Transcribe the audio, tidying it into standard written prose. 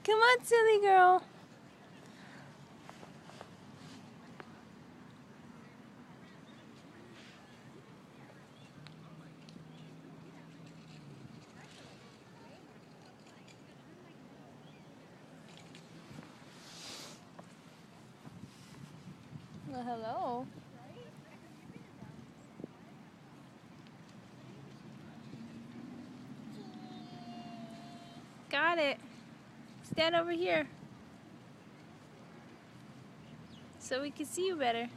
Come on, silly girl. Well, hello. Got it. Stand over here so we can see you better.